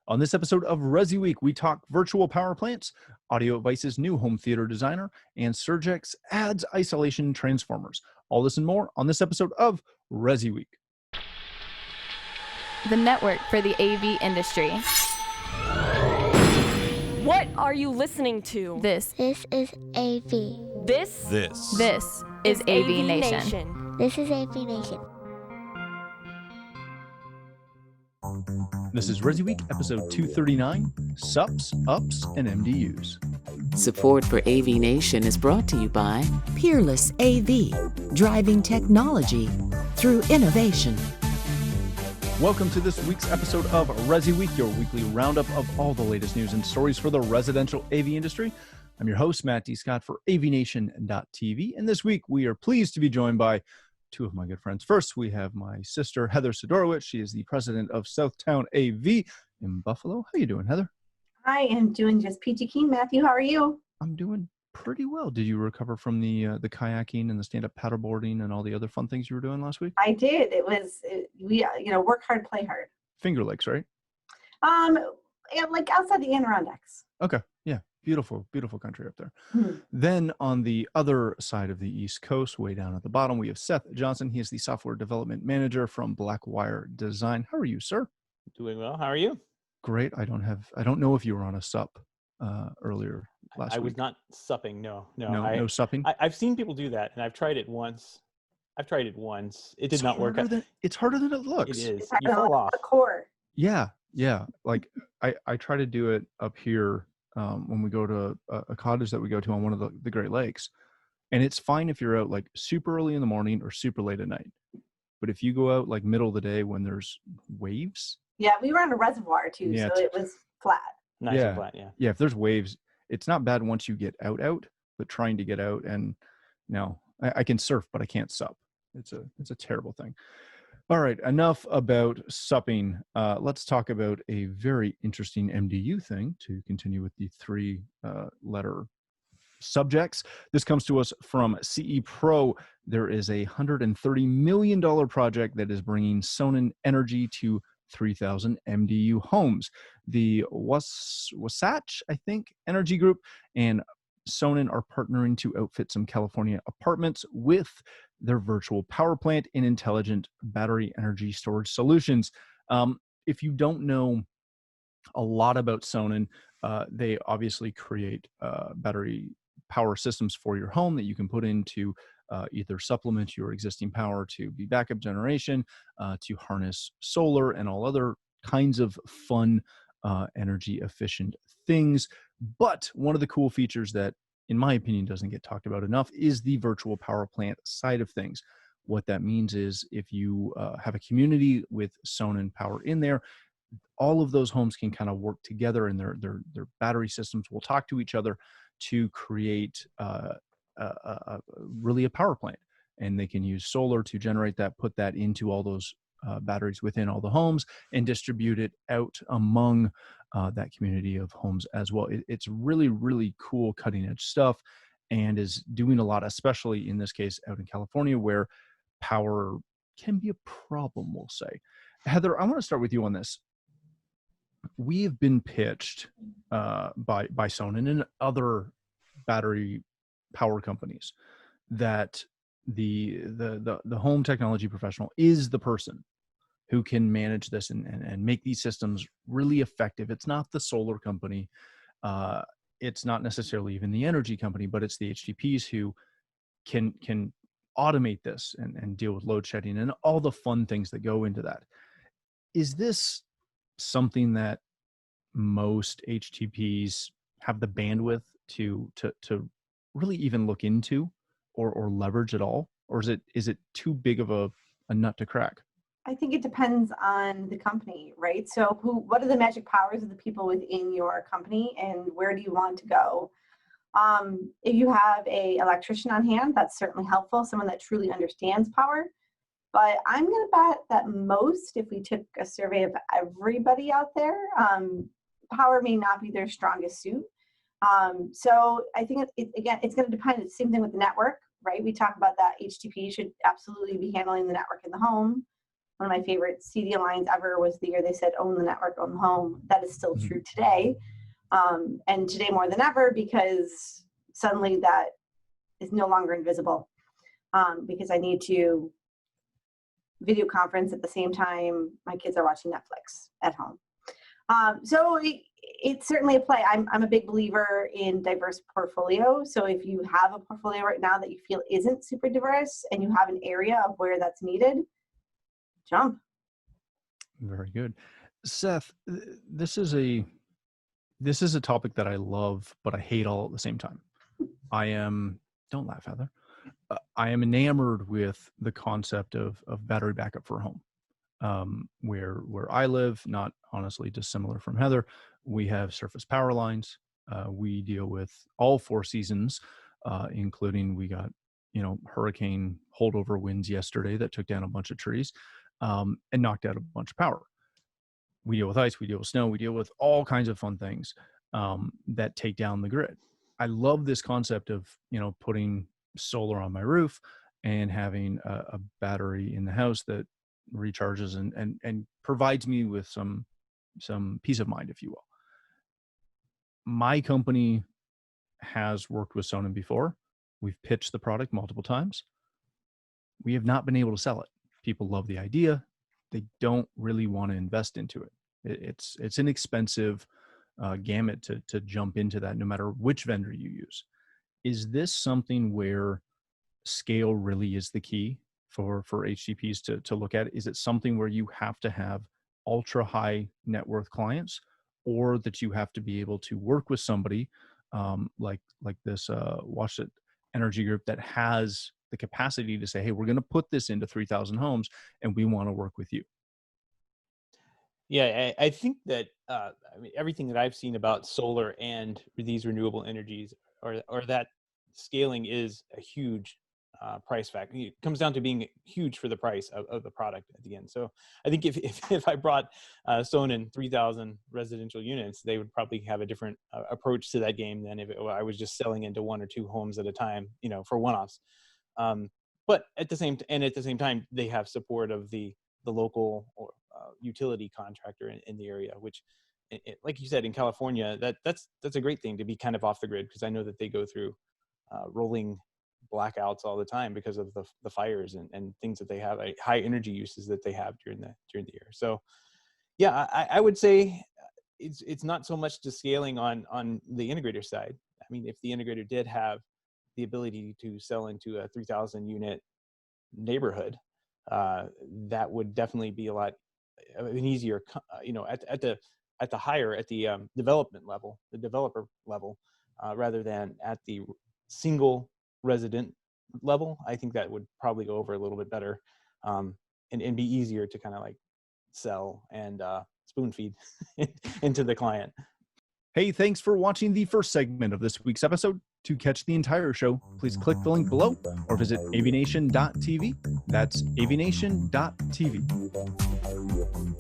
On this episode of ResiWeek, we talk virtual power plants, Audio Advice's new home theater designer, and SurgeX adds isolation transformers. All this and more on this episode of ResiWeek. The network for the AV industry. What are you listening to? This is AV. This is AVNation. This is AVNation. This is ResiWeek, episode 239, SUPs, UPs, and MDUs. Support for AVNation is brought to you by Peerless AV, driving technology through innovation. Welcome to this week's episode of ResiWeek, your weekly roundup of all the latest news and stories for the residential AV industry. I'm your host, Matt D. Scott for AVNation.tv, and this week we are pleased to be joined by two of my good friends. First, we have my sister, Heather Sidorowicz. She is the president of Southtown AV in Buffalo. How you doing, Heather? I am doing just peachy keen. Matthew, how are you? I'm doing pretty well. Did you recover from the kayaking and the stand-up paddleboarding and all the other fun things you were doing last week? I did. We work hard, play hard. Finger Lakes, right? Like outside the Adirondacks. Okay, yeah. Beautiful, beautiful country up there. Then on the other side of the East Coast, way down at the bottom, we have Seth Johnson. He is the software development manager from Blackwire Design. How are you, sir? Doing well. How are you? Great. I don't know if you were on a SUP earlier last week. I was not supping. No supping. I've seen people do that, and I've tried it once. It did not work. It's harder than it looks. It is. You fall off. The core. Yeah. Like I try to do it up here. When we go to a cottage that we go to on one of the Great Lakes, and it's fine if you're out like super early in the morning or super late at night. But if you go out like middle of the day when there's waves. Yeah, we were on a reservoir too, so it was flat. Nice and flat, yeah. Yeah, if there's waves, it's not bad once you get out, but trying to get out and I can surf, but I can't sup. It's a terrible thing. All right, enough about supping. Let's talk about a very interesting MDU thing to continue with the three-letter subjects. This comes to us from CE Pro. There is a $130 million project that is bringing Sonnen energy to 3,000 MDU homes. The Wasatch, I think, Energy Group and Sonnen are partnering to outfit some California apartments with their virtual power plant and intelligent battery energy storage solutions. If you don't know a lot about Sonnen, they obviously create battery power systems for your home that you can put into either supplement your existing power to be backup generation, to harness solar and all other kinds of fun energy efficient things. But one of the cool features that, in my opinion, doesn't get talked about enough is the virtual power plant side of things. What that means is if you have a community with Sonnen power in there, all of those homes can kind of work together and their battery systems will talk to each other to create really a power plant. And they can use solar to generate that, put that into all those batteries within all the homes and distribute it out among that community of homes as well. It's really, really cool cutting edge stuff and is doing a lot, especially in this case out in California where power can be a problem, we'll say. Heather, I want to start with you on this. We have been pitched by Sonnen and other battery power companies that the home technology professional is the person who can manage this and make these systems really effective. It's not the solar company. It's not necessarily even the energy company, but it's the HTPs who can automate this and deal with load shedding and all the fun things that go into that. Is this something that most HTPs have the bandwidth to really even look into or leverage at all? Or is it too big of a nut to crack? I think it depends on the company, right? So what are the magic powers of the people within your company and where do you want to go? If you have an electrician on hand, that's certainly helpful, someone that truly understands power. But I'm going to bet that most, if we took a survey of everybody out there, power may not be their strongest suit. So I think, it's going to depend. It's the same thing with the network, right? We talk about that HTP should absolutely be handling the network in the home. one of my favorite CD lines ever was the year they said, own the network, own the home. That is still true today. And today more than ever, because suddenly that is no longer invisible, because I need to video conference at the same time my kids are watching Netflix at home. So it's certainly a play. I'm a big believer in diverse portfolio. So if you have a portfolio right now that you feel isn't super diverse and you have an area of where that's needed, jump. Very good. Seth, this is a topic that I love, but I hate all at the same time. Don't laugh, Heather. I am enamored with the concept of battery backup for a home. Where I live, not honestly dissimilar from Heather, we have surface power lines. We deal with all 4 seasons, including we got, hurricane holdover winds yesterday that took down a bunch of trees and knocked out a bunch of power. We deal with ice, we deal with snow, we deal with all kinds of fun things that take down the grid. I love this concept of, putting solar on my roof and having a battery in the house that recharges and provides me with some peace of mind, if you will. My company has worked with Sonnen before. We've pitched the product multiple times. We have not been able to sell it. People love the idea. They don't really want to invest into it. It's an expensive gamut to jump into that, no matter which vendor you use. Is this something where scale really is the key for HCPs to look at? Is it something where you have to have ultra high net worth clients, or that you have to be able to work with somebody like this Washlet Energy Group that has the capacity to say, hey, we're going to put this into 3,000 homes and we want to work with you? Yeah, I think that everything that I've seen about solar and these renewable energies, or that scaling, is a huge price factor. It comes down to being huge for the price of the product at the end. So I think if I brought Sonnen 3,000 residential units, they would probably have a different approach to that game than if I was just selling into 1 or 2 homes at a time, for one-offs. But at the same time, they have support of the local or utility contractor in the area, which, like you said, in California, that's a great thing to be kind of off the grid, because I know that they go through rolling blackouts all the time because of the fires and things that they have, high energy uses that they have during the year. So yeah, I would say it's not so much to scaling on the integrator side. I mean, if the integrator did have the ability to sell into a 3,000 unit neighborhood, that would definitely be a lot an easier, at the development level, the developer level, rather than at the single resident level. I think that would probably go over a little bit better, and be easier to kind of like sell and spoon feed into the client. Hey, thanks for watching the first segment of this week's episode. To catch the entire show, please click the link below or visit avnation.tv. That's avnation.tv.